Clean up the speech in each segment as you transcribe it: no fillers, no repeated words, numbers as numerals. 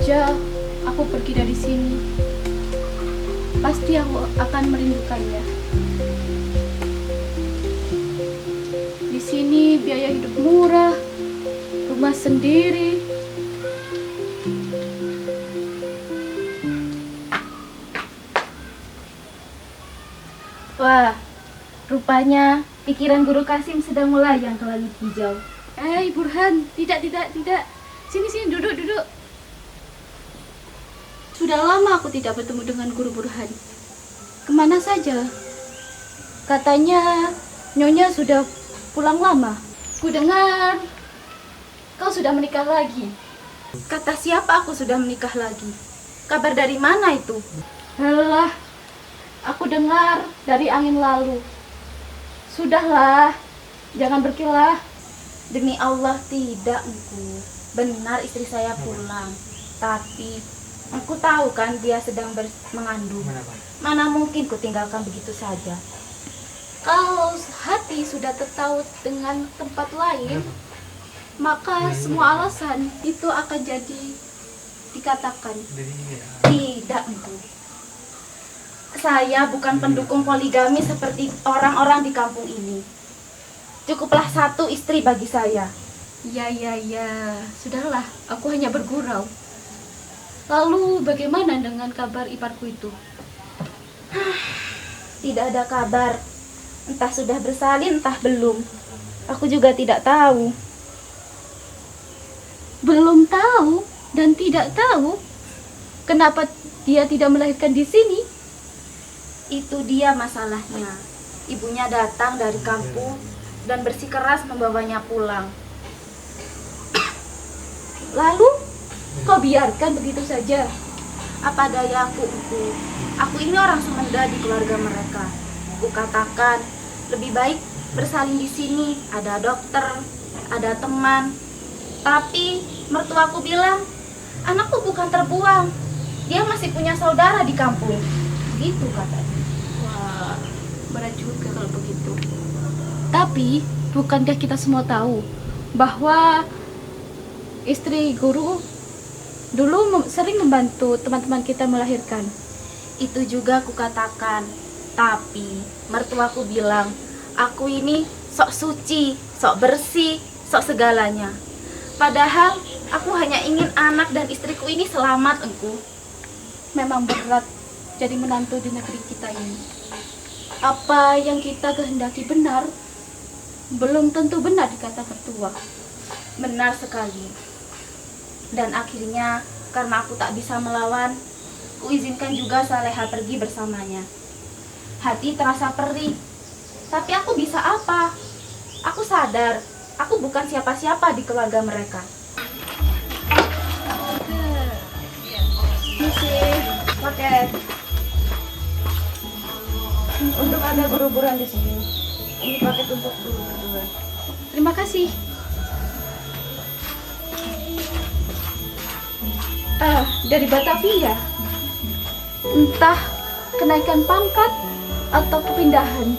saja aku pergi dari sini, pasti aku akan merindukannya. Di sini biaya hidup murah, rumah sendiri. Wah, rupanya pikiran Guru Kasim sedang melayang ke langit hijau. Burhan, tidak. Sini, duduk. Sudah lama aku tidak bertemu dengan Guru Burhan. Kemana saja? Katanya Nyonya sudah pulang lama. Ku dengar kau sudah menikah lagi. Kata siapa aku sudah menikah lagi? Kabar dari mana itu? Alah, aku dengar dari angin lalu. Sudahlah, jangan berkilah. Demi Allah tidak, Engku. Benar istri saya pulang. Tapi aku tahu kan dia sedang mengandung. Mana mungkin ku tinggalkan begitu saja. Kalau hati sudah tertaut dengan tempat lain, maka semua alasan itu akan jadi dikatakan. Tidak, Engku. Saya bukan pendukung poligami seperti orang-orang di kampung ini. Cukuplah satu istri bagi saya. Ya. Sudahlah, aku hanya bergurau. Lalu bagaimana dengan kabar iparku itu? Tidak ada kabar. Entah sudah bersalin, entah belum. Aku juga tidak tahu. Belum tahu dan tidak tahu. Kenapa dia tidak melahirkan di sini? Itu dia masalahnya. Ibunya datang dari kampung dan bersikeras membawanya pulang. Lalu kau biarkan begitu saja? Apa daya aku, Engku? Aku ini orang semenda di keluarga mereka. Aku katakan, lebih baik bersalin di sini. Ada dokter, ada teman. Tapi mertuaku bilang, anakku bukan terbuang. Dia masih punya saudara di kampung. Gitu katanya. Wah, berat juga kalau begitu. Tapi, bukankah kita semua tahu bahwa istri guru dulu sering membantu teman-teman kita melahirkan? Itu juga aku katakan. Tapi mertuaku bilang, aku ini sok suci, sok bersih, sok segalanya. Padahal aku hanya ingin anak dan istriku ini selamat, Engku. Memang berat jadi menantu di negeri kita ini. Apa yang kita kehendaki benar, belum tentu benar dikata mertua. Benar sekali. Dan akhirnya karena aku tak bisa melawan, kuizinkan juga Saleha pergi bersamanya. Hati terasa perih. Tapi aku bisa apa? Aku sadar, aku bukan siapa-siapa di keluarga mereka. Misi, Paket. Untuk ada guru-guruan di sini. Ini paket untuk guru berdua. terima kasih. Dari Batavia. Entah kenaikan pangkat atau kepindahan.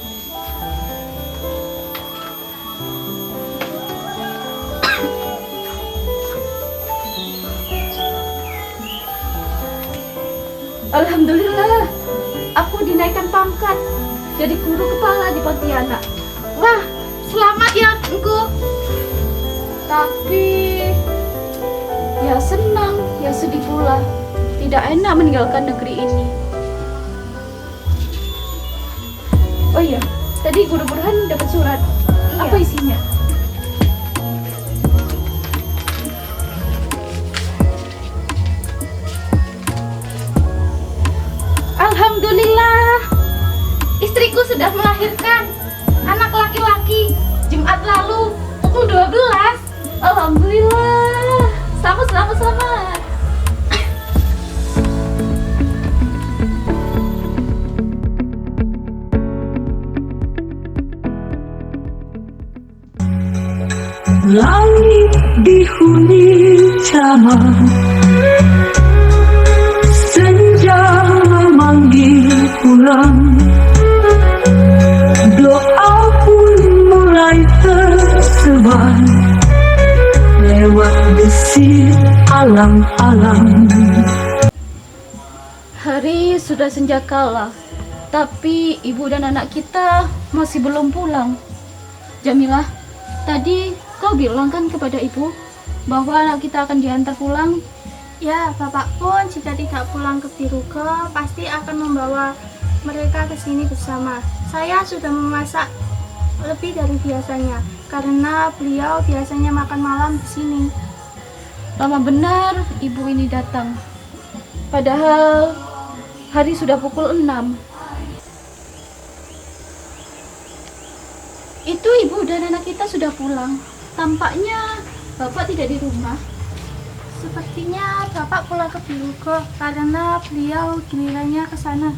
Alhamdulillah, aku dinaikkan pangkat jadi guru kepala di Pontianak. Wah, selamat ya, Engku. Tapi ya senang, ya sedih pula. Tidak enak meninggalkan negeri ini. Oh iya, tadi Guru Burhan dapat surat. Iya. Apa isinya? Alhamdulillah, istriku sudah melahirkan anak laki-laki Jumat lalu pukul 12. Alhamdulillah. Selamat. Langit dihuni caman, senja memanggil pulang. Doa pun mulai tersebar lewat besi alang-alang. Hari sudah senja kala, tapi ibu dan anak kita masih belum pulang. Jamilah, tadi kau bilang kan kepada ibu bahwa anak kita akan diantar pulang. Ya, Bapak pun jika tidak pulang ke Birugo pasti akan membawa mereka ke sini bersama. Saya sudah memasak lebih dari biasanya karena beliau biasanya makan malam di sini. Lama benar ibu ini datang. Padahal hari sudah pukul 6. Itu ibu dan anak kita sudah pulang. Tampaknya bapak tidak di rumah. Sepertinya Bapak pulang ke Birugo karena beliau gilirannya ke sana.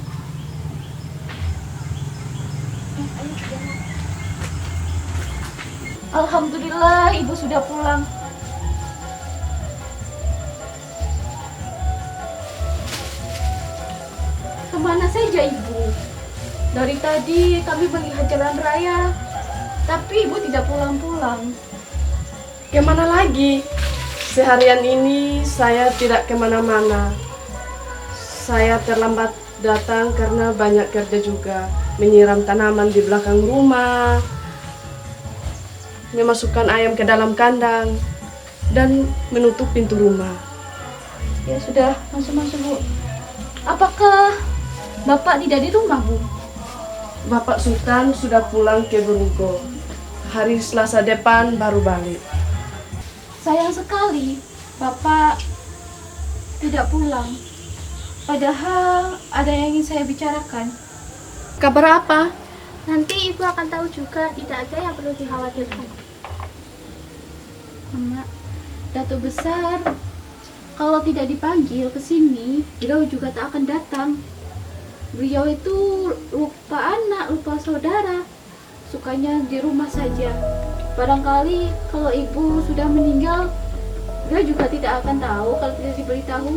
Alhamdulillah ibu sudah pulang. Kemana saja ibu? Dari tadi kami melihat jalan raya, tapi ibu tidak pulang-pulang. Kemana lagi? Seharian ini saya tidak kemana-mana. Saya terlambat datang karena banyak kerja juga. Menyiram tanaman di belakang rumah, memasukkan ayam ke dalam kandang, dan menutup pintu rumah. Ya sudah, masuk-masuk bu. Apakah bapak tidak di rumah bu? Bapak Sultan sudah pulang ke Birugo. Hari Selasa depan baru balik. Sayang sekali, bapak tidak pulang. Padahal ada yang ingin saya bicarakan. Kabar apa? Nanti ibu akan tahu juga, tidak ada yang perlu dikhawatirkan. Mama, Datuk Besar, kalau tidak dipanggil ke sini, beliau juga tak akan datang. Beliau itu lupa anak, lupa saudara. Sukanya di rumah saja. Barangkali kalau ibu sudah meninggal, beliau juga tidak akan tahu kalau tidak diberitahu.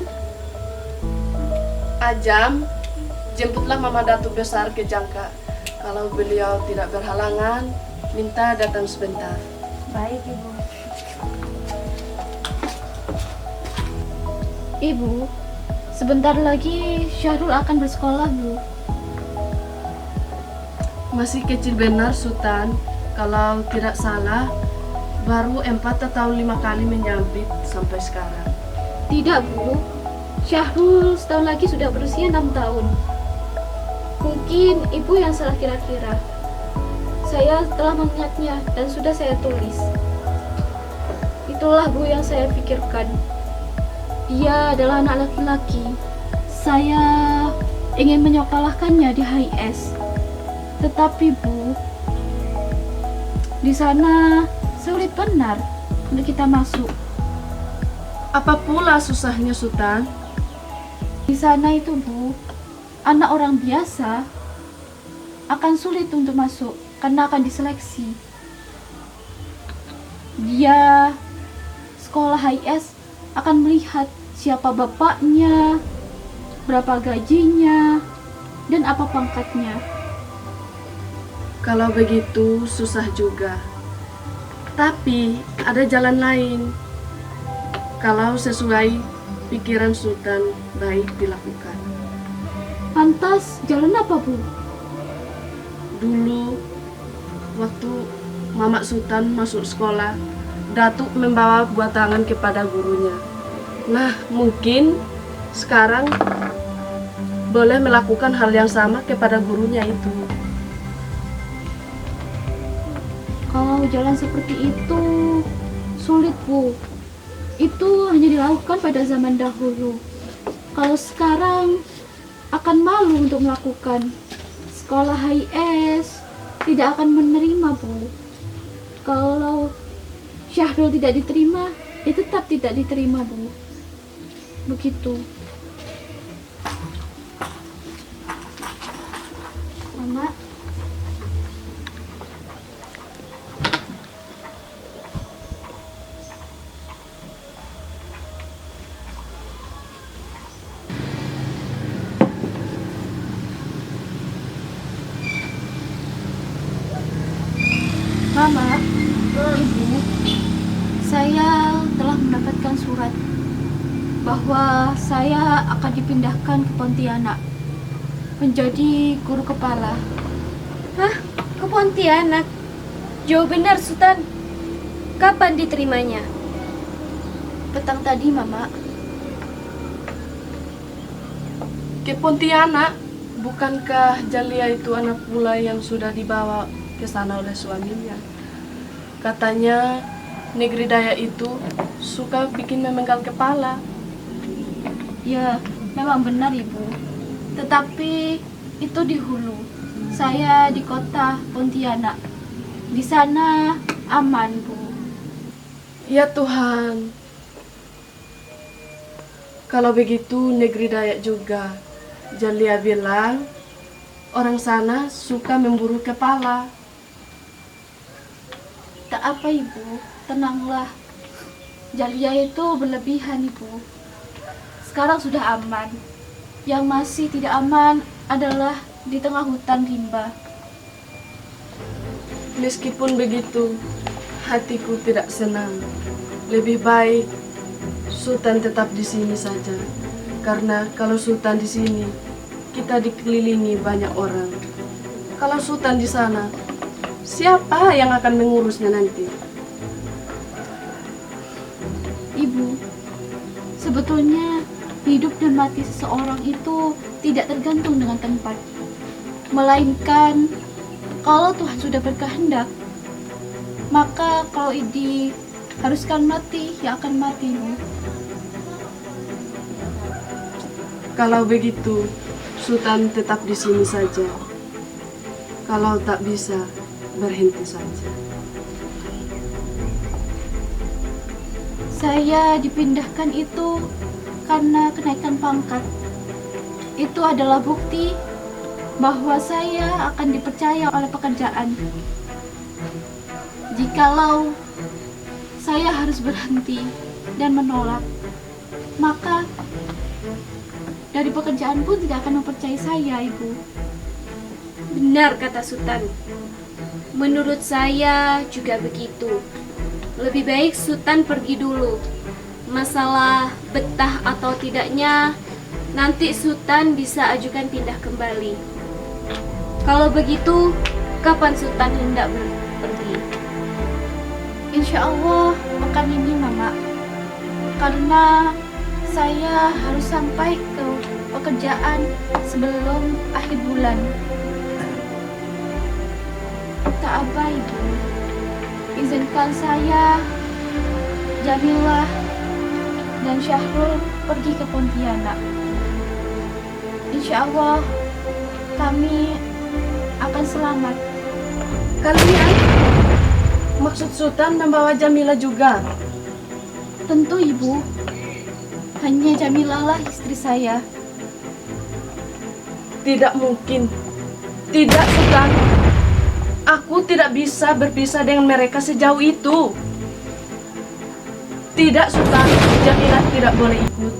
Ajam, jemputlah Mama Datuk Besar ke Jangka. Kalau beliau tidak berhalangan, minta datang sebentar. Baik, Ibu. Ibu, sebentar lagi Syahrul akan bersekolah, Bu. Masih kecil benar, Sultan. Kalau tidak salah, baru 4 atau 5 kali menyambit sampai sekarang. Tidak, Bu. Syahrul setahun lagi sudah berusia 6 tahun. Mungkin ibu yang salah kira-kira. Saya telah mengingatnya dan sudah saya tulis. Itulah Bu yang saya pikirkan. Dia adalah anak laki-laki. Saya ingin menyekolahkannya di HIS. Tetapi Bu, di sana sulit benar untuk kita masuk. Apa pula susahnya, Sultan? Di sana itu Bu, anak orang biasa akan sulit untuk masuk karena akan diseleksi. Dia sekolah HIS akan melihat siapa bapaknya, berapa gajinya, dan apa pangkatnya. Kalau begitu susah juga. Tapi ada jalan lain. Kalau sesuai pikiran Sultan, baik dilakukan. Lantas jalan apa Bu? Dulu waktu Mamak Sultan masuk sekolah, Datuk membawa buah tangan kepada gurunya. Nah, mungkin sekarang boleh melakukan hal yang sama kepada gurunya itu. Kalau jalan seperti itu sulit Bu. Itu hanya dilakukan pada zaman dahulu. Kalau sekarang akan malu untuk melakukan. Sekolah HIS tidak akan menerima Bu. Kalau Syahrul tidak diterima, ya tetap tidak diterima Bu. Begitu. Mama, Mama, Ibu, saya telah mendapatkan surat bahwa saya saya akan dipindahkan ke Pontianak menjadi guru kepala. Hah? Ke Pontianak? Jauh benar, Sultan. Kapan diterimanya? Petang tadi, Mama. Ke Pontianak? Bukankah Jalia itu anak pula yang sudah dibawa ke sana oleh suaminya? Katanya negeri Dayak itu suka bikin memenggal kepala. Ya, memang benar, Ibu. Tetapi itu di hulu. Saya di kota Pontianak. Di sana aman, Bu. Ya Tuhan. Kalau begitu negeri Dayak juga. Jalia bilang orang sana suka memburu kepala. Tak apa, Ibu. Tenanglah. Jalia itu berlebihan, Ibu. Sekarang sudah aman. Yang masih tidak aman adalah di tengah hutan rimba. Meskipun begitu, hatiku tidak senang. Lebih baik Sultan tetap di sini saja. Karena kalau Sultan di sini, kita dikelilingi banyak orang. Kalau Sultan di sana, siapa yang akan mengurusnya nanti? Ibu, sebetulnya hidup dan mati seseorang itu tidak tergantung dengan tempat. Melainkan kalau Tuhan sudah berkehendak, maka kalau diharuskan mati, ya akan mati, Bu. Kalau begitu, Sultan tetap di sini saja. Kalau tak bisa, berhenti saja. Saya dipindahkan itu karena kenaikan pangkat. Itu adalah bukti bahwa saya akan dipercaya oleh pekerjaan. Jikalau saya harus berhenti dan menolak, maka dari pekerjaan pun tidak akan mempercayai saya, Ibu. Benar kata Sultan. Menurut saya juga begitu. Lebih baik Sultan pergi dulu. Masalah betah atau tidaknya, nanti Sultan bisa ajukan pindah kembali. Kalau begitu, kapan Sultan hendak pergi? Insya Allah pekan ini, Mama. Karena saya harus sampai ke pekerjaan sebelum akhir bulan. Tak apa, Ibu. Izinkan saya, Jamilah, dan Syahrul pergi ke Pontianak. Insya Allah kami akan selamat. Kalian? Maksud Sultan membawa Jamila juga? Tentu, Ibu. Hanya Jamilah lah istri saya. Tidak mungkin. Tidak, Sultan. Aku tidak bisa berpisah dengan mereka sejauh itu. Tidak, Sultan. Jamila tidak boleh ikut.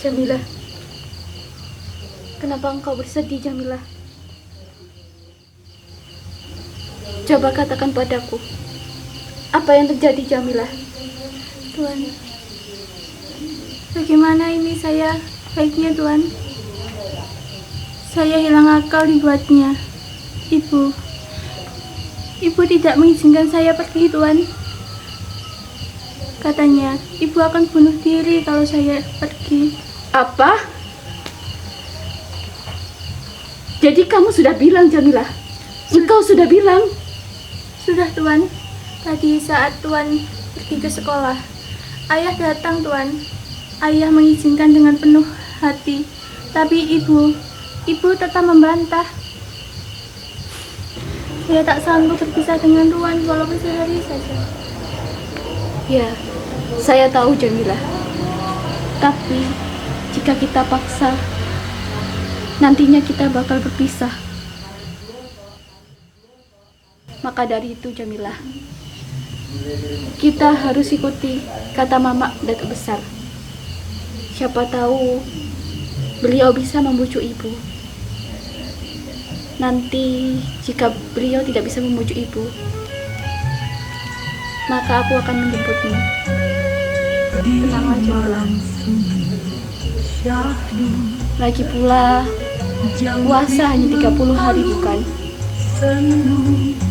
Jamilah, kenapa Kenapa engkau bersedih, Jamilah? Coba katakan padaku, apa yang terjadi, Jamilah? Tuan, bagaimana ini saya baiknya, Tuan? Saya hilang akal dibuatnya. Ibu tidak mengizinkan saya pergi, Tuan. Katanya, ibu akan bunuh diri kalau saya pergi. Apa? Jadi kamu sudah bilang, Jamilah? Engkau sudah bilang? Sudah, Tuan. Tadi saat Tuan pergi ke sekolah, ayah datang, Tuan. Ayah mengizinkan dengan penuh hati, tapi ibu tetap membantah. Saya tak sanggup berpisah dengan Tuan walaupun sehari saja. Ya, saya tahu, Jamilah. Tapi jika kita paksa, nantinya kita bakal berpisah. Maka dari itu, Jamilah, kita harus ikuti kata Mama Datuk Besar. Siapa tahu beliau bisa membujuk ibu. Nanti jika beliau tidak bisa membujuk ibu, maka aku akan menjemputmu. Tenanglah, Jamilah. Lagi pula, puasa hanya 30 hari, bukan?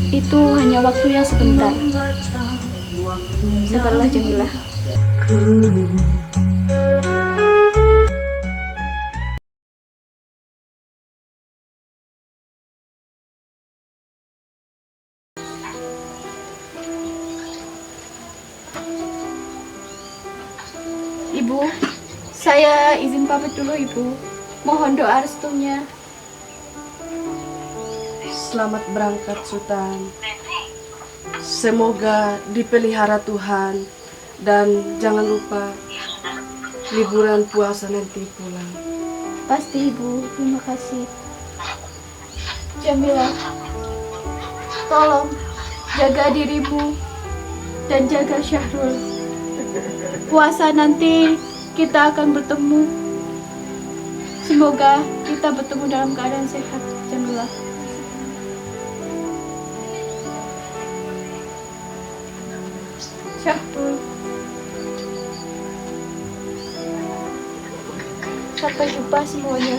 Itu hanya waktu yang sebentar. Sabarlah, Jamilah. Ibu, saya izin pamit dulu, Ibu. Mohon doa restunya. Selamat berangkat, Sultan. Semoga dipelihara Tuhan dan jangan lupa liburan puasa nanti pulang. Pasti, Ibu. Terima kasih. Jamilah, tolong jaga dirimu dan jaga Syahrul. Puasa nanti kita akan bertemu. Semoga kita bertemu dalam keadaan sehat, Jamilah. Syahrul, sampai jumpa semuanya.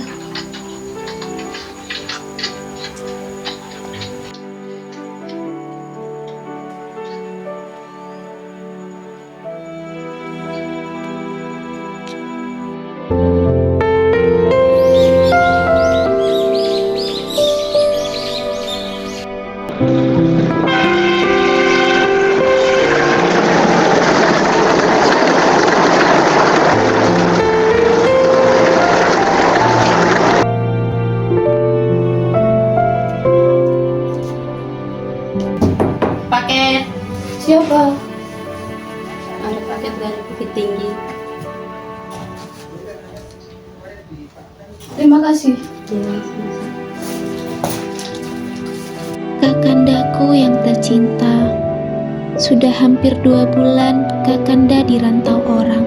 Paket. Siapa? Ada paket dari Bukit Tinggi. Terima kasih. Kakandaku yang tercinta, sudah hampir 2 bulan Kakanda dirantau orang.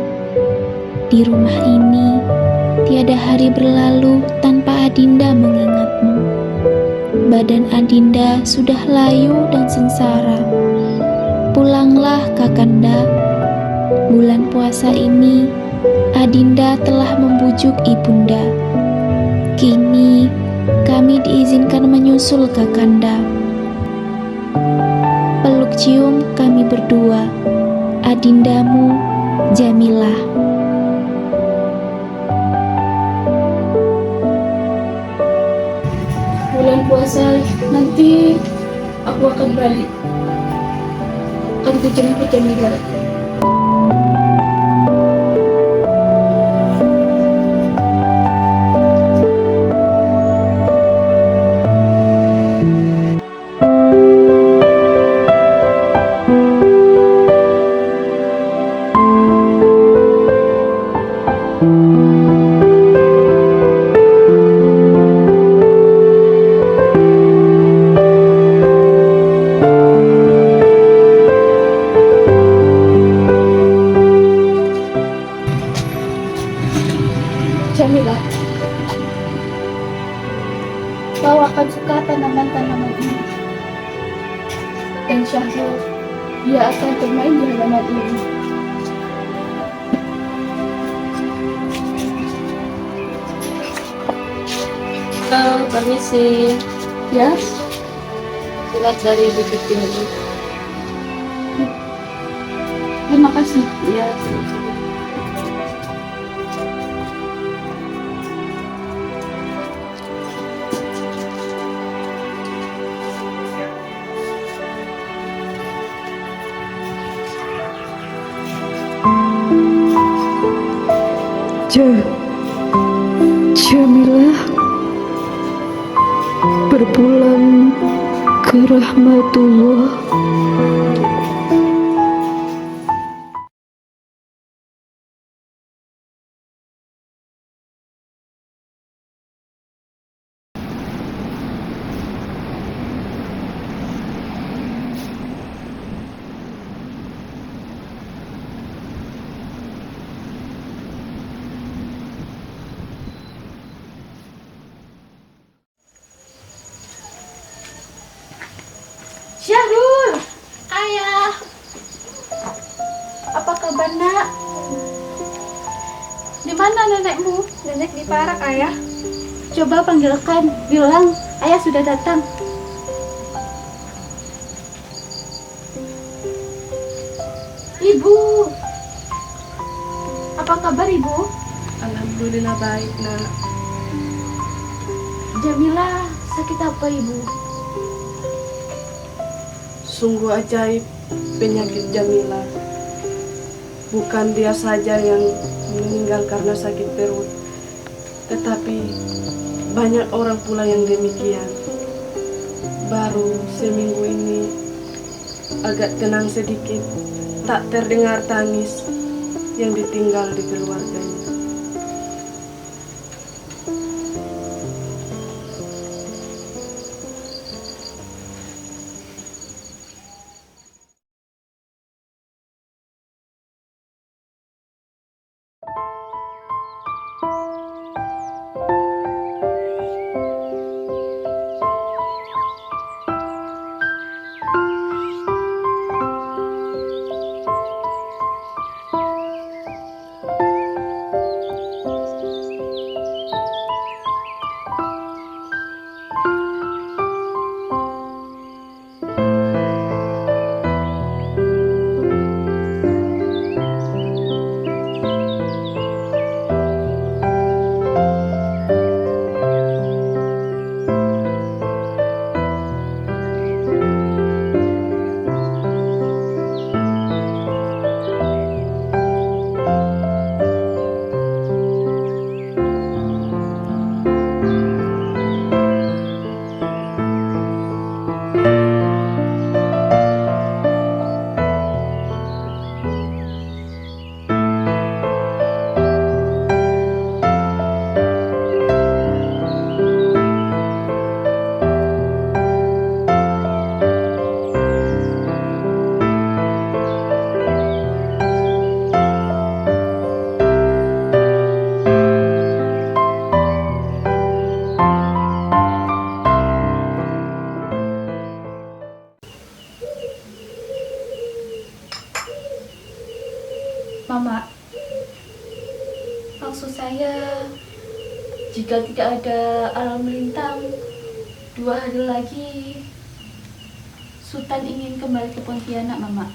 Di rumah ini, tiada hari berlalu tanpa Adinda mengingatmu. Badan Adinda sudah layu dan sengsara. Pulanglah, Kakanda. Bulan puasa ini, Adinda telah membujuk ibunda. Kini, kami diizinkan menyusul Kakanda. Peluk cium kami berdua, Adindamu, Jamilah. Bulan puasa nanti aku akan balik. Akan kujemput Jamilah. akan suka tanaman-tanaman ini. Dan Syahrul, dia akan bermain di halaman ini. Halo, permisi. Ya, Surat dari Bukit Tinggi. terima kasih. Ya. Jamilah berpulang ke rahmatullah. Syahrul, ayah, apa kabar nak? Di mana nenekmu? Nenek di Parak, ayah. Coba panggilkan, bilang ayah sudah datang. Ibu, apa kabar ibu? Alhamdulillah baik, nak. Jamila sakit apa ibu? Sungguh ajaib penyakit Jamila. Bukan dia saja yang meninggal karena sakit perut, tetapi banyak orang pula yang demikian. Baru seminggu ini agak tenang sedikit, tak terdengar tangis yang ditinggal di keluarganya. Mama, maksud saya jika tidak ada alam melintang, 2 hari lagi Sultan ingin kembali ke Pontianak, Mama.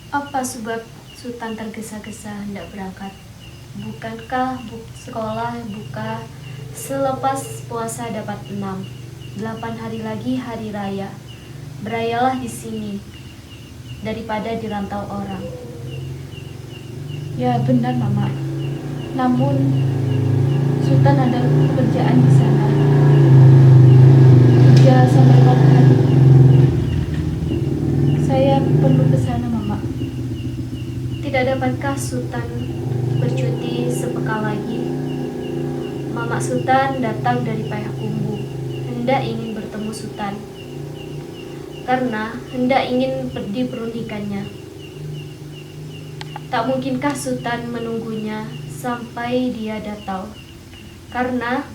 Apa sebab Sultan tergesa-gesa hendak berangkat? Bukankah sekolah buka selepas puasa dapat 8 hari lagi hari raya? Berayalah di sini daripada di rantau orang. Ya benar, Mama. Namun Sultan ada pekerjaan di sana. Kerja sampai malam hari. Saya perlu ke sana, Mama. Tidak dapatkah Sultan bercuti sepekan lagi? Mamak Sultan datang dari Payakumbuh, hendak ingin bertemu Sultan, karena hendak ingin diperundingkannya. Tak mungkinkah Sultan menunggunya sampai dia datang? Karena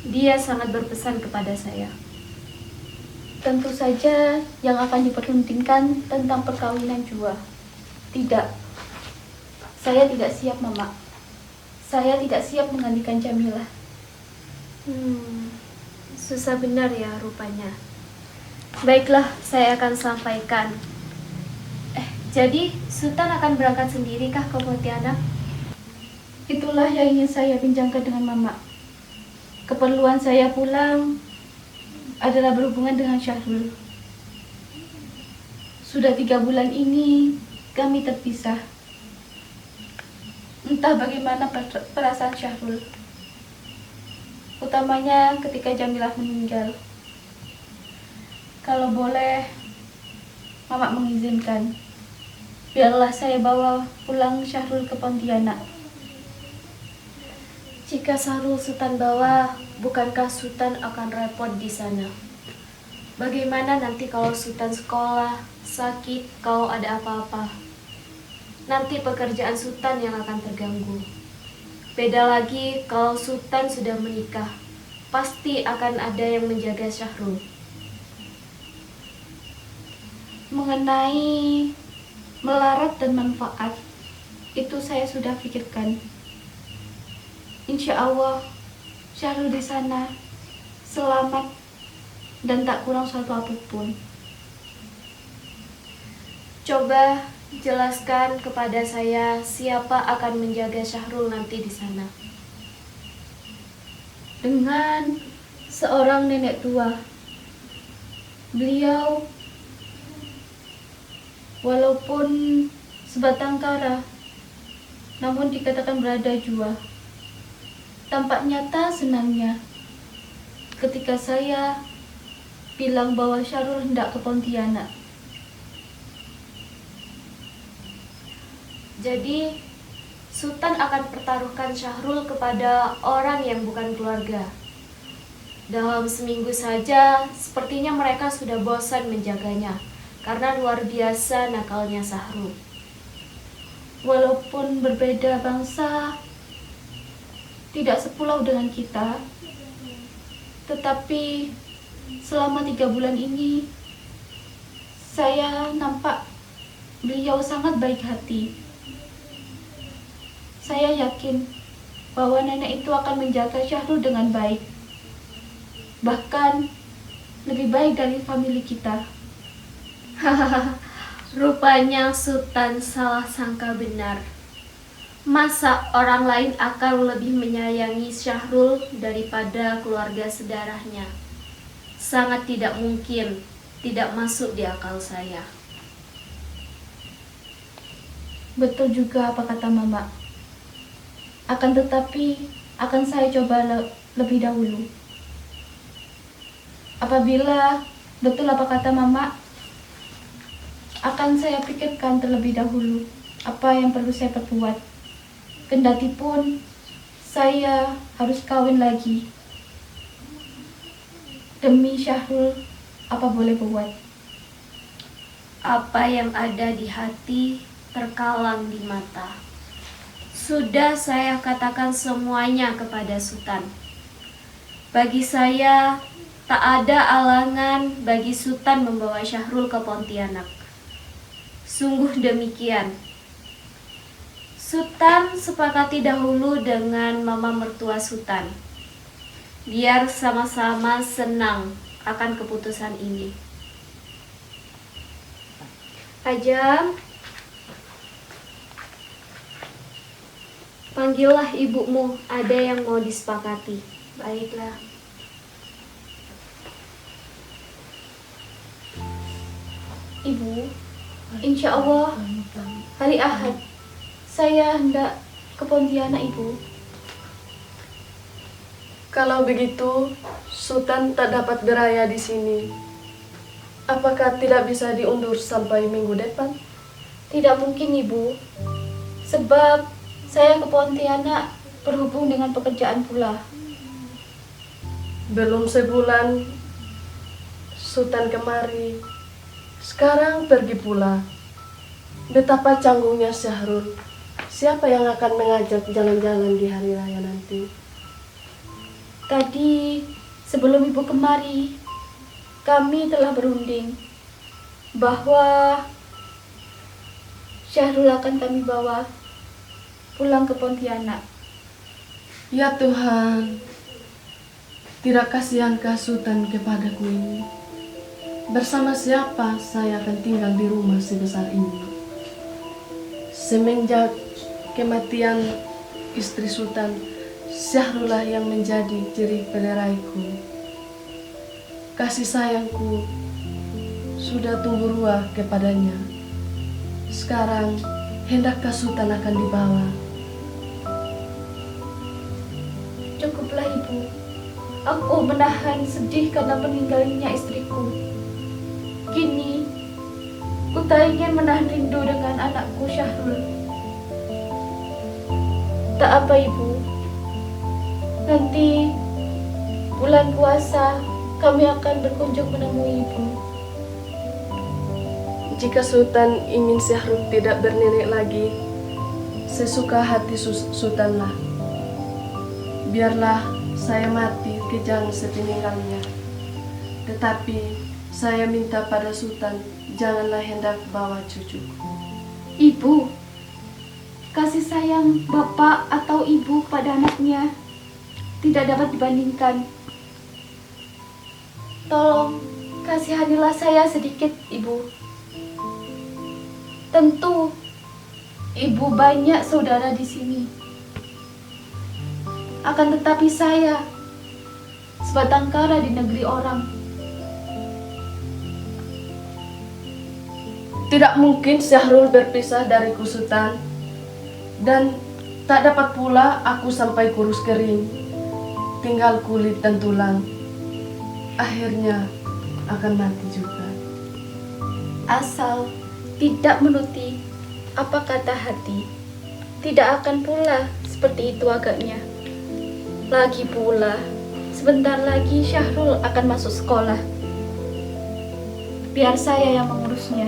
Dia sangat berpesan kepada saya. Tentu saja yang akan diperhentikan tentang perkawinan jua. Tidak. Saya tidak siap, Mama. Saya tidak siap menggantikan Jamilah. Susah benar ya rupanya. Baiklah, saya akan sampaikan. Jadi Sultan akan berangkat sendiri kah ke Pontianak? Itulah yang ingin saya bincangkan dengan Mama. Keperluan saya pulang adalah berhubungan dengan Syahrul. Sudah 3 bulan ini kami terpisah. Entah bagaimana perasaan Syahrul, utamanya ketika Jamilah meninggal. Kalau boleh, Mama mengizinkan, biarlah saya bawa pulang Syahrul ke Pontianak. Jika Syahrul Sultan bawa, bukankah Sultan akan repot di sana? Bagaimana nanti kalau Sultan sekolah, sakit, kalau ada apa-apa? Nanti pekerjaan Sultan yang akan terganggu. Beda lagi kalau Sultan sudah menikah, pasti akan ada yang menjaga Syahrul. Mengenai melarat dan manfaat, itu saya sudah pikirkan. Insya Allah, Syahrul di sana selamat dan tak kurang suatu apapun. Coba jelaskan kepada saya siapa akan menjaga Syahrul nanti di sana. Dengan seorang nenek tua. Beliau walaupun sebatang kara, namun dikatakan berada jua. Tampak nyata senangnya ketika saya bilang bahwa Syahrul hendak ke Pontianak. Jadi Sultan akan pertaruhkan Syahrul kepada orang yang bukan keluarga. Dalam seminggu saja, sepertinya mereka sudah bosan menjaganya karena luar biasa nakalnya Syahrul. Walaupun berbeda bangsa, tidak sepulau dengan kita, tetapi selama 3 bulan ini saya nampak beliau sangat baik hati. Saya yakin bahwa nenek itu akan menjaga Syahrul dengan baik, bahkan lebih baik dari famili kita. Rupanya Sultan salah sangka benar. Masa orang lain akan lebih menyayangi Syahrul daripada keluarga sedarahnya? Sangat tidak mungkin, tidak masuk di akal saya. Betul juga apa kata Mama. Akan tetapi, akan saya coba lebih dahulu. Apabila betul apa kata Mama, akan saya pikirkan terlebih dahulu apa yang perlu saya perbuat. Kendati pun saya harus kawin lagi. Demi Syahrul, apa boleh buat. Apa yang ada di hati terkalang di mata. Sudah saya katakan semuanya kepada Sultan. Bagi saya, tak ada alangan bagi Sultan membawa Syahrul ke Pontianak. Sungguh demikian. Sultan sepakati dahulu dengan mama mertua Sultan, biar sama-sama senang akan keputusan ini. Ajam, panggillah ibumu, ada yang mau disepakati. Baiklah. Ibu, insya Allah hari Ahad saya hendak ke Pontianak, Ibu. Kalau begitu, Sultan tak dapat beraya di sini. Apakah tidak bisa diundur sampai minggu depan? Tidak mungkin, Ibu. Sebab saya ke Pontianak berhubung dengan pekerjaan pula. Belum sebulan, Sultan kemari. Sekarang pergi pula. Betapa canggungnya Syahrul. Siapa yang akan mengajak jalan-jalan di hari raya nanti? Tadi sebelum ibu kemari, kami telah berunding bahwa Syahrul akan kami bawa pulang ke Pontianak. Ya Tuhan, tidak kasihankah Sultan kepadaku ini? Bersama siapa saya akan tinggal di rumah sebesar ini? Semenjak kematian istri Sultan, Syahrullah yang menjadi jerih peleraiku. Kasih sayangku sudah tumbuh ruah kepadanya. Sekarang hendakkah Sultan akan dibawa? Cukuplah ibu, aku menahan sedih karena meninggalnya istriku. Kini, ku tak ingin menahan rindu dengan anakku Syahrul. Tak apa ibu, nanti bulan puasa kami akan berkunjung menemui ibu. Jika Sultan ingin Syahrul tidak bernenek lagi, sesuka hati Sultanlah. Biarlah saya mati kejang sepeninggalnya. Tetapi saya minta pada Sultan, janganlah hendak bawa cucuku. Ibu, kasih sayang bapak atau ibu pada anaknya tidak dapat dibandingkan. Tolong kasihanilah saya sedikit, ibu. Tentu ibu banyak saudara di sini. Akan tetapi saya sebatang kara di negeri orang. Tidak mungkin Syahrul berpisah dariku Sultan, dan tak dapat pula aku sampai kurus kering, tinggal kulit dan tulang. Akhirnya akan mati juga. Asal tidak menuruti apa kata hati, tidak akan pula seperti itu agaknya. Lagi pula, sebentar lagi Syahrul akan masuk sekolah. Biar saya yang mengurusnya.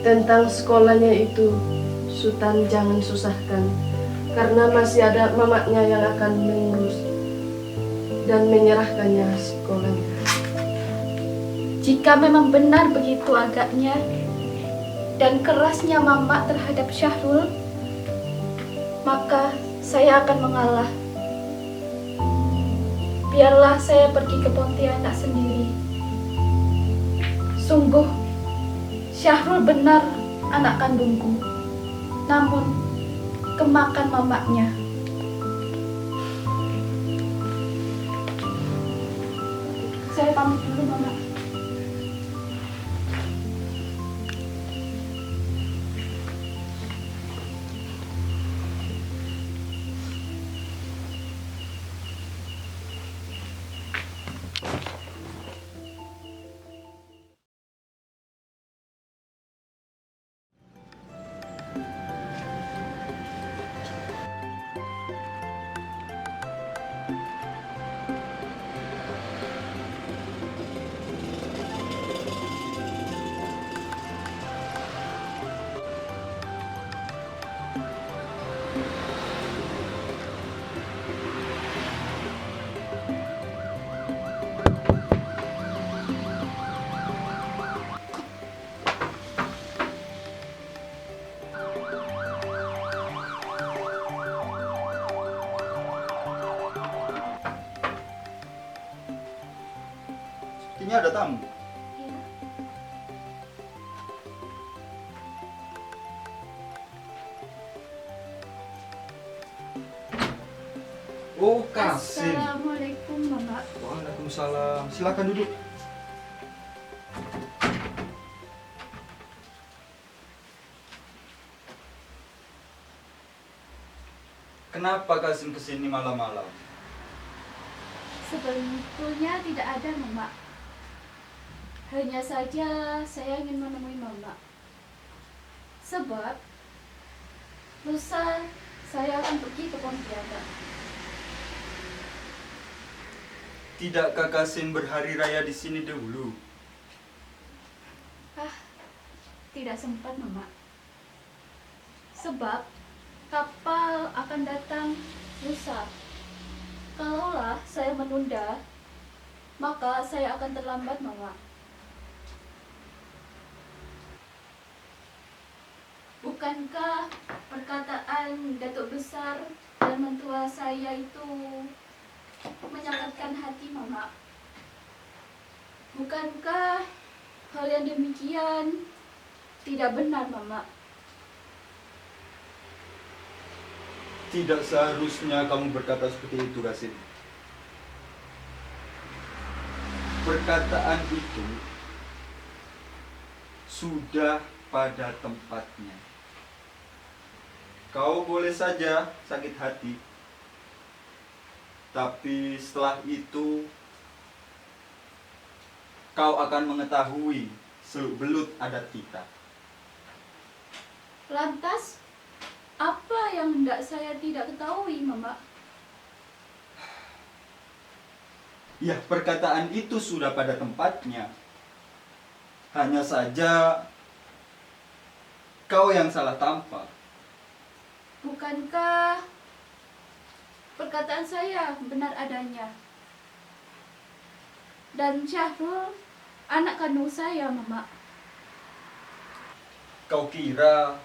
Tentang sekolahnya itu, Sultan jangan susahkan, karena masih ada mamaknya yang akan mengurus dan menyerahkannya sekolahnya. Jika memang benar begitu agaknya dan kerasnya mamak terhadap Syahrul, maka saya akan mengalah. Biarlah saya pergi ke Pontianak sendiri. Sungguh, Syahrul benar anak kandungku, namun kemakan mamaknya. Saya pamit dulu, Mama. Sepertinya ada tamu. Oh, Kasim. Assalamualaikum, Mama. Waalaikumsalam. Silakan duduk. Kenapa Kasim kesini malam-malam? Sebetulnya tidak ada, Mama. Hanya saja saya ingin menemui Mama. Sebab lusa saya akan pergi ke Pontianak. Tidakkah Kasim berhari raya di sini dahulu? Tidak sempat, Mama. Sebab kapal akan datang lusa. Kalaulah saya menunda, maka saya akan terlambat, Mama. Bukankah perkataan Datuk Besar dan mentua saya itu menyangatkan hati, Mama? Bukankah hal yang demikian tidak benar, Mama? Tidak seharusnya kamu berkata seperti itu, Rasim. Perkataan itu sudah pada tempatnya. Kau boleh saja sakit hati, tapi setelah itu kau akan mengetahui seluk-beluk adat kita. Lantas, apa yang hendak saya tidak ketahui, Mama? Ya, perkataan itu sudah pada tempatnya. Hanya saja kau yang salah tampak. Bukankah perkataan saya benar adanya? Dan Syahrul anak kandung saya, Mama. Kau kira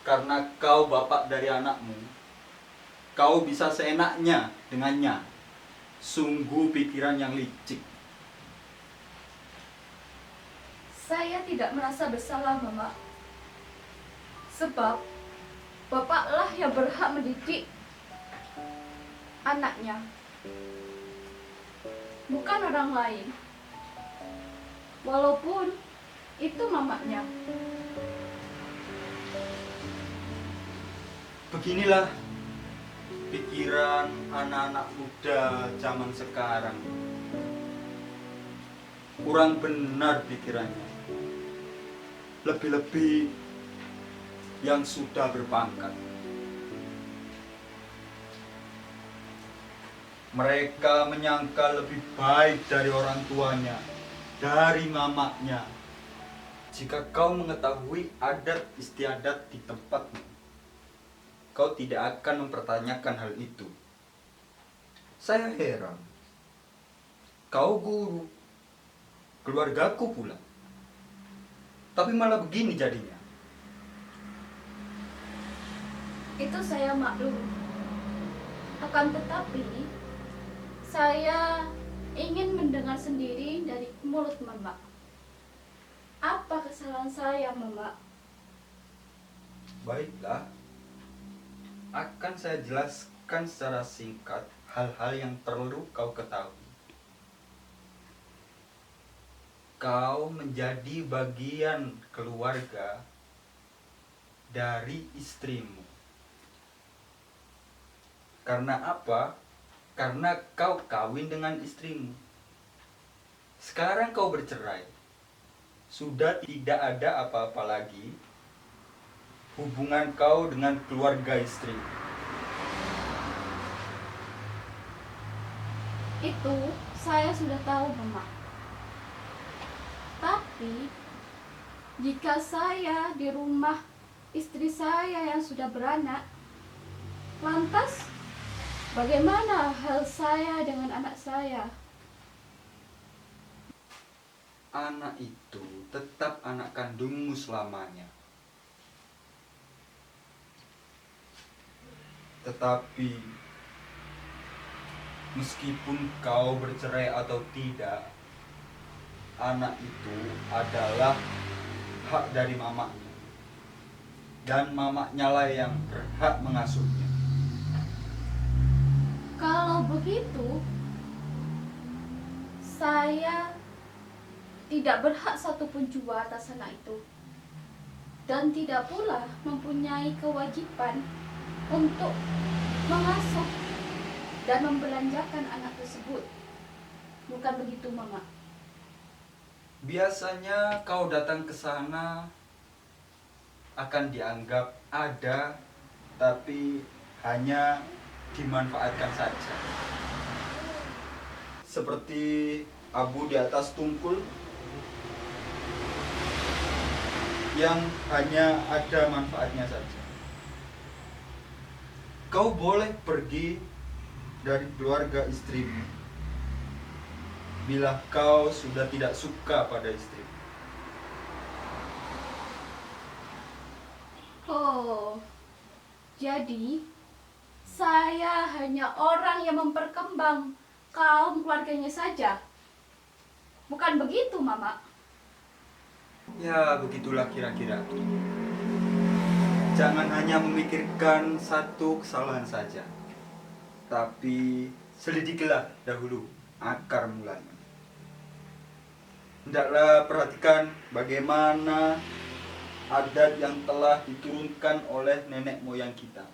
karena kau bapak dari anakmu, kau bisa seenaknya dengannya? Sungguh pikiran yang licik. Saya tidak merasa bersalah, Mama. Sebab bapaklah yang berhak mendidik anaknya, bukan orang lain. Walaupun itu mamanya. Beginilah pikiran anak-anak muda zaman sekarang. Kurang benar pikirannya. Lebih-lebih yang sudah berpangkat. Mereka menyangka lebih baik dari orang tuanya, dari mamanya. Jika kau mengetahui adat istiadat di tempatmu, kau tidak akan mempertanyakan hal itu. Saya heran. Kau guru, keluargaku pula. Tapi malah begini jadinya. Itu saya maklum. Akan tetapi, saya ingin mendengar sendiri dari mulut Mama. Apa kesalahan saya, Mama? Baiklah. Akan saya jelaskan secara singkat hal-hal yang perlu kau ketahui. Kau menjadi bagian keluarga dari istrimu. Karena apa? Karena kau kawin dengan istrimu. Sekarang kau bercerai. Sudah tidak ada apa-apa lagi hubungan kau dengan keluarga istri. Itu saya sudah tahu, Mama. Tapi, jika saya di rumah istri saya yang sudah beranak, lantas bagaimana hal saya dengan anak saya? Anak itu tetap anak kandungmu selamanya. Tetapi meskipun kau bercerai atau tidak, anak itu adalah hak dari mamanya. Dan mamanya lah yang berhak mengasuhnya. Kalau begitu, saya tidak berhak satupun jua atas anak itu. Dan tidak pula mempunyai kewajiban untuk mengasuh dan membelanjakan anak tersebut. Bukan begitu, Mama? Biasanya kau datang ke sana akan dianggap ada, tapi hanya dimanfaatkan saja. Seperti abu di atas tungkul yang hanya ada manfaatnya saja. Kau boleh pergi dari keluarga istrimu bila kau sudah tidak suka pada istrimu. Oh, jadi saya hanya orang yang memperkembang kaum keluarganya saja. Bukan begitu, Mama? Ya, begitulah kira-kira. Jangan hanya memikirkan satu kesalahan saja, tapi selidikilah dahulu akar mulanya. Hendaklah perhatikan bagaimana adat yang telah diturunkan oleh nenek moyang kita.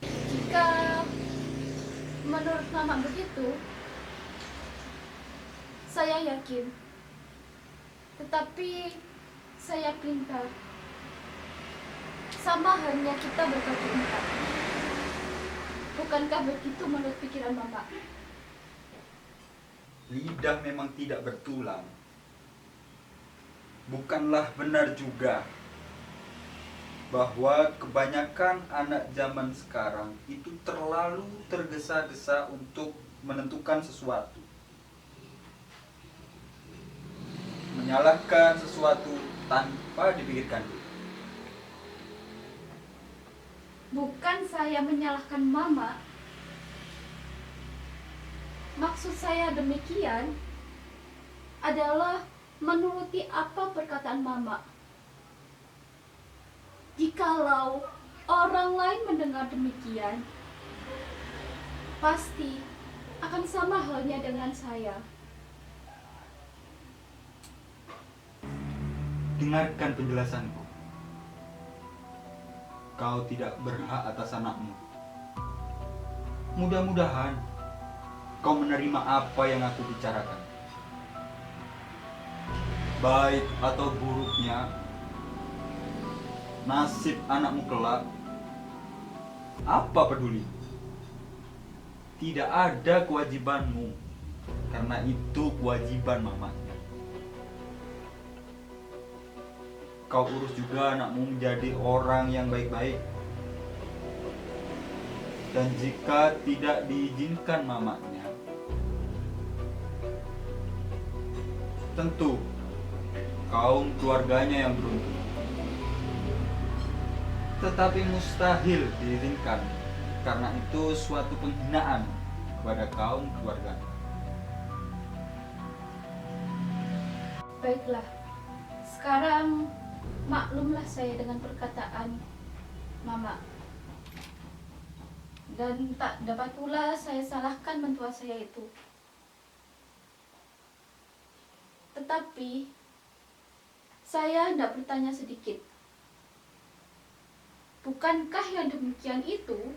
Jika menurut Mama begitu, saya yakin. Tetapi saya pintar. Sama halnya kita berkaki empat. Bukankah begitu menurut pikiran Mama? Lidah memang tidak bertulang. Bukanlah benar juga bahwa kebanyakan anak zaman sekarang itu terlalu tergesa-gesa untuk menentukan sesuatu. Menyalahkan sesuatu tanpa dipikirkan dulu. Bukan saya menyalahkan Mama. Maksud saya demikian adalah menuruti apa perkataan Mama. Jikalau orang lain mendengar demikian, pasti akan sama halnya dengan saya. Dengarkan penjelasanku. Kau tidak berhak atas anakmu. Mudah-mudahan kau menerima apa yang aku bicarakan. Baik atau buruknya nasib anakmu kelak, apa peduli? Tidak ada kewajibanmu, karena itu kewajiban mamanya. Kau urus juga anakmu menjadi orang yang baik-baik. Dan jika tidak diizinkan mamanya, tentu kaum keluarganya yang beruntung. Tetapi mustahil diizinkan, karena itu suatu penghinaan kepada kaum keluarga. Baiklah, sekarang maklumlah saya dengan perkataan Mama. Dan tak dapat pula saya salahkan mentua saya itu. Tetapi saya hendak bertanya sedikit. Bukankah yang demikian itu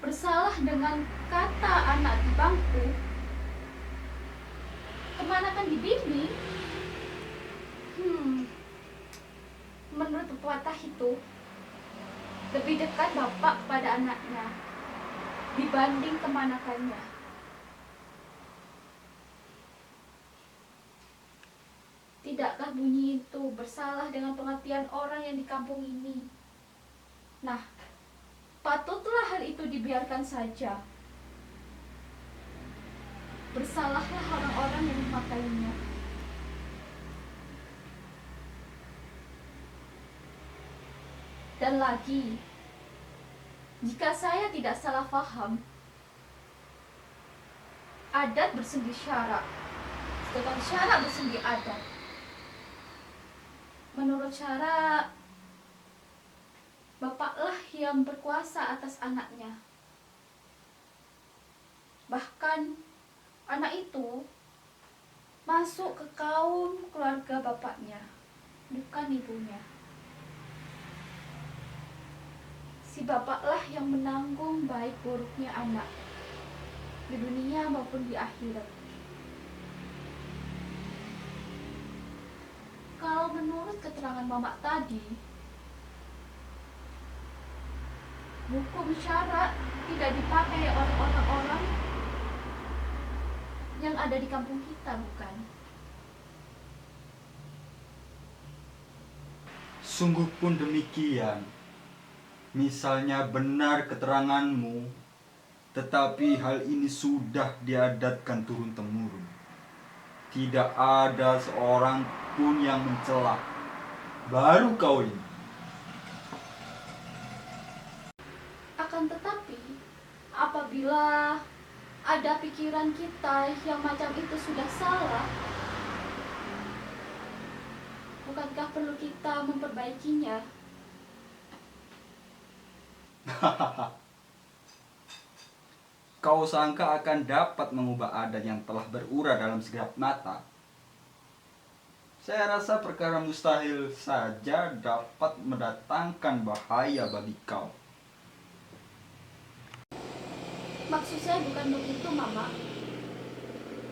bersalah dengan kata anak di bangku? Kemanakan dibimbing? Menurut pepatah itu, lebih dekat bapak pada anaknya dibanding kemanakannya. Tidakkah bunyi itu bersalah dengan pengertian orang yang di kampung ini? Nah, patutlah hal itu dibiarkan saja. Bersalahlah orang-orang yang memakainya. Dan lagi, jika saya tidak salah paham, adat bersendiri syarak, sedangkan syarak bersendiri adat. Menurut syarak, bapaklah yang berkuasa atas anaknya. Bahkan anak itu masuk ke kaum keluarga bapaknya, bukan ibunya. Si bapaklah yang menanggung baik buruknya anak di dunia maupun di akhirat. Kalau menurut keterangan Mama tadi, hukum syarak tidak dipakai oleh orang-orang yang ada di kampung kita, bukan? Sungguh pun demikian. Misalnya benar keteranganmu, tetapi hal ini sudah diadatkan turun-temurun. Tidak ada seorang pun yang mencela. Baru kau ini. Akan tetapi, apabila ada pikiran kita yang macam itu sudah salah, bukankah perlu kita memperbaikinya? Kau sangka akan dapat mengubah adat yang telah berurat dalam sekejap mata? Saya rasa perkara mustahil saja dapat mendatangkan bahaya bagi kau. Maksud saya bukan begitu, Mama.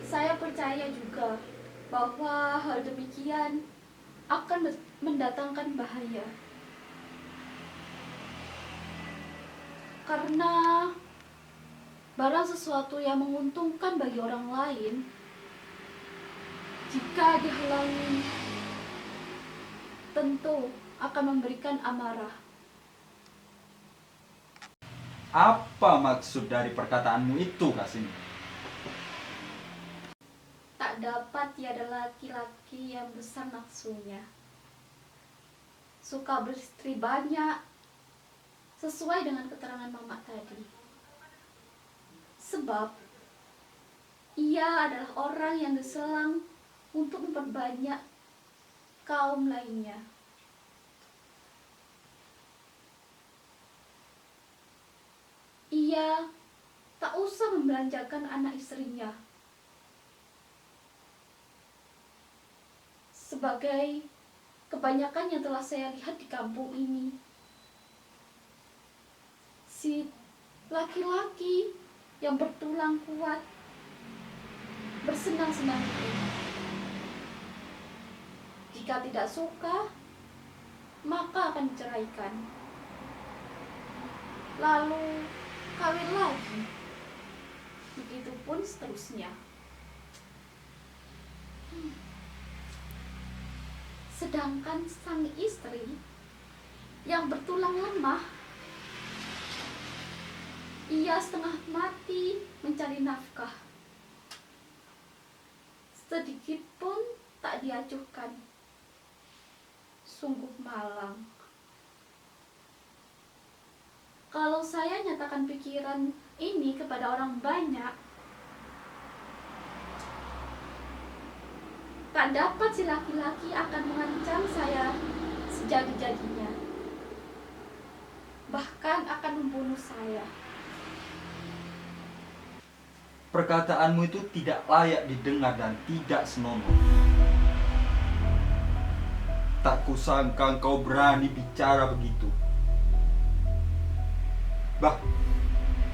Saya percaya juga bahwa hal demikian akan mendatangkan bahaya. Karena barang sesuatu yang menguntungkan bagi orang lain, jika dihalangi, tentu akan memberikan amarah. Apa maksud dari perkataanmu itu, Kasim? Tak dapat tiada laki-laki yang besar nafsunya, suka beristri banyak, sesuai dengan keterangan Mama tadi. Sebab ia adalah orang yang diselang untuk memperbanyak kaum lainnya. Ia tak usah membelanjakan anak istrinya. Sebagai kebanyakan yang telah saya lihat di kampung ini, si laki-laki yang bertulang kuat bersenang-senang itu, jika tidak suka, maka akan diceraikan, lalu kawin lagi, begitupun seterusnya. Sedangkan sang istri yang bertulang lemah, ia setengah mati mencari nafkah, sedikit pun tak diacuhkan. Sungguh malang. Kalau saya nyatakan pikiran ini kepada orang banyak, tak dapat si laki-laki akan mengancam saya sejadi-jadinya, bahkan akan membunuh saya. Perkataanmu itu tidak layak didengar dan tidak senonoh. Tak kusangka kau berani bicara begitu.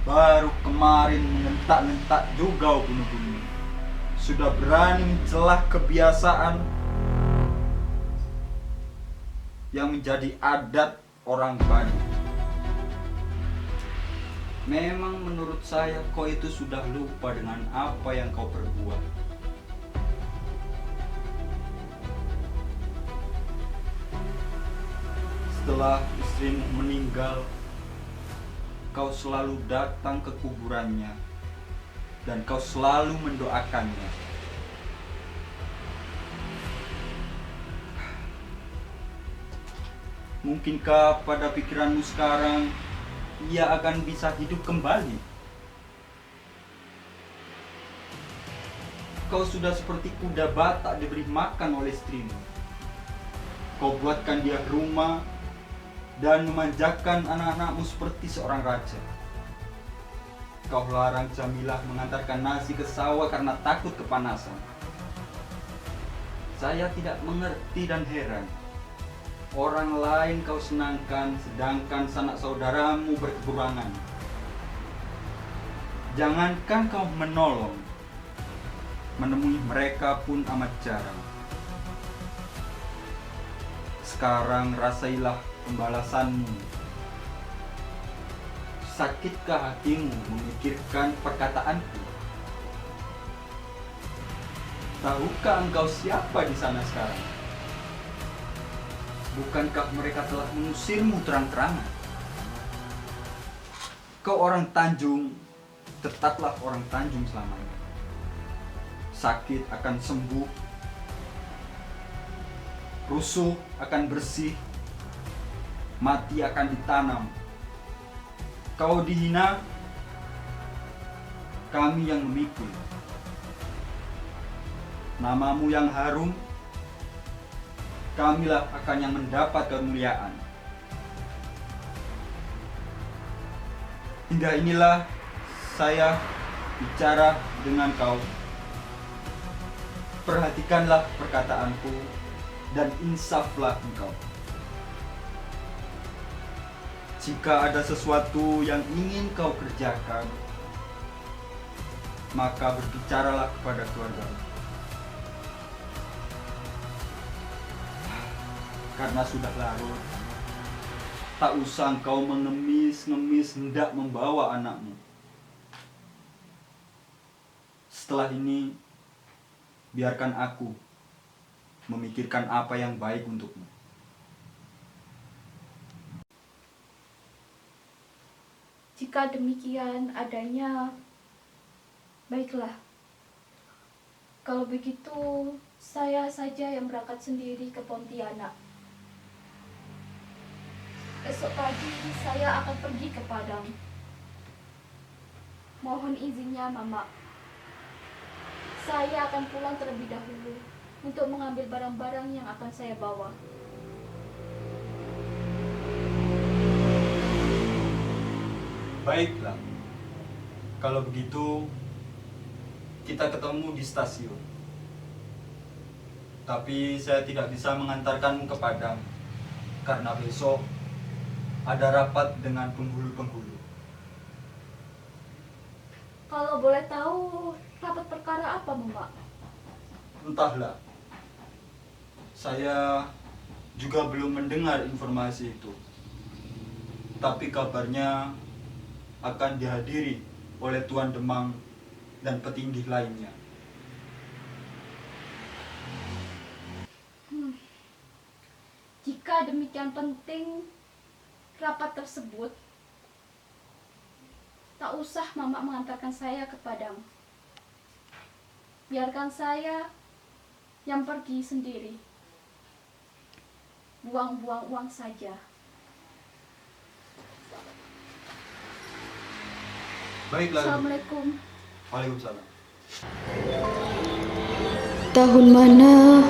Baru kemarin mengentak-nentak juga bunuh-bunuh. Sudah berani mencelah kebiasaan yang menjadi adat orang banyak. Memang menurut saya kau itu sudah lupa dengan apa yang kau perbuat. Setelah istrimu meninggal, kau selalu datang ke kuburannya dan kau selalu mendoakannya. Mungkinkah pada pikiranmu sekarang ia akan bisa hidup kembali? Kau sudah seperti kuda batak diberi makan oleh istrimu. Kau buatkan dia rumah dan memanjakan anak-anakmu seperti seorang raja. Kau larang Jamilah mengantarkan nasi ke sawah karena takut kepanasan. Saya tidak mengerti dan heran. Orang lain kau senangkan, sedangkan sanak saudaramu berkekurangan. Jangankan kau menolong, menemui mereka pun amat jarang. Sekarang rasailah pembalasanmu. Sakitkah hatimu memikirkan perkataanku? Tahukah engkau siapa di sana sekarang? Bukankah mereka telah mengusirmu terang-terangan? Kau orang Tanjung, tetaplah orang Tanjung selamanya. Sakit akan sembuh, rusuh akan bersih, mati akan ditanam. Kau dihina, kami yang memikul. Namamu yang harum, kamilah akan yang mendapat kemuliaan. Hingga inilah saya bicara dengan kau. Perhatikanlah perkataanku dan insaflah engkau. Jika ada sesuatu yang ingin kau kerjakan, maka berbicaralah kepada keluargamu. Karena sudah larut, tak usah engkau mengemis-ngemis hendak membawa anakmu. Setelah ini, biarkan aku memikirkan apa yang baik untukmu. Jika demikian adanya, baiklah. Kalau begitu, saya saja yang berangkat sendiri ke Pontianak. Esok pagi saya akan pergi ke Padang. Mohon izinnya, Mama. Saya akan pulang terlebih dahulu untuk mengambil barang-barang yang akan saya bawa. Baiklah, kalau begitu kita ketemu di stasiun. Tapi saya tidak bisa mengantarkanmu ke Padang karena besok ada rapat dengan penghulu-penghulu. Kalau boleh tahu, rapat perkara apa, Mama? Entahlah, saya juga belum mendengar informasi itu. Tapi kabarnya akan dihadiri oleh Tuan Demang dan petinggi lainnya. Jika demikian penting rapat tersebut, tak usah Mama mengantarkan saya ke Padang. Biarkan saya yang pergi sendiri. Buang-buang uang saja. Baiklah. Assalamualaikum. Waalaikumsalam. Tahun mana,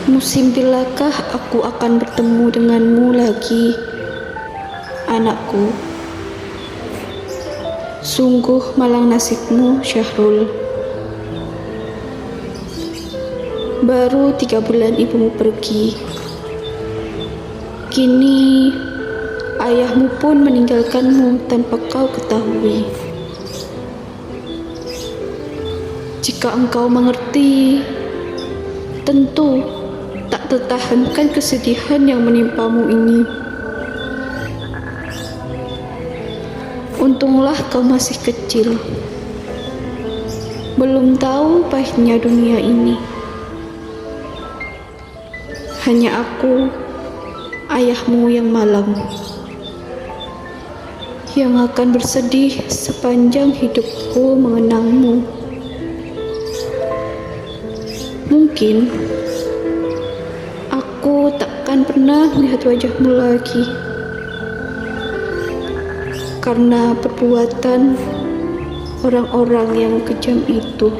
musim bilakah aku akan bertemu denganmu lagi, anakku? Sungguh malang nasibmu, Syahrul. Baru 3 bulan ibumu pergi. Kini ayahmu pun meninggalkanmu tanpa kau ketahui. Jika engkau mengerti, tentu tak tertahankan kesedihan yang menimpamu ini. Untunglah kau masih kecil, belum tahu pahitnya dunia ini. Hanya aku, ayahmu yang malang, yang akan bersedih sepanjang hidupku mengenangmu. Mungkin aku takkan pernah melihat wajahmu lagi karena perbuatan orang-orang yang kejam itu.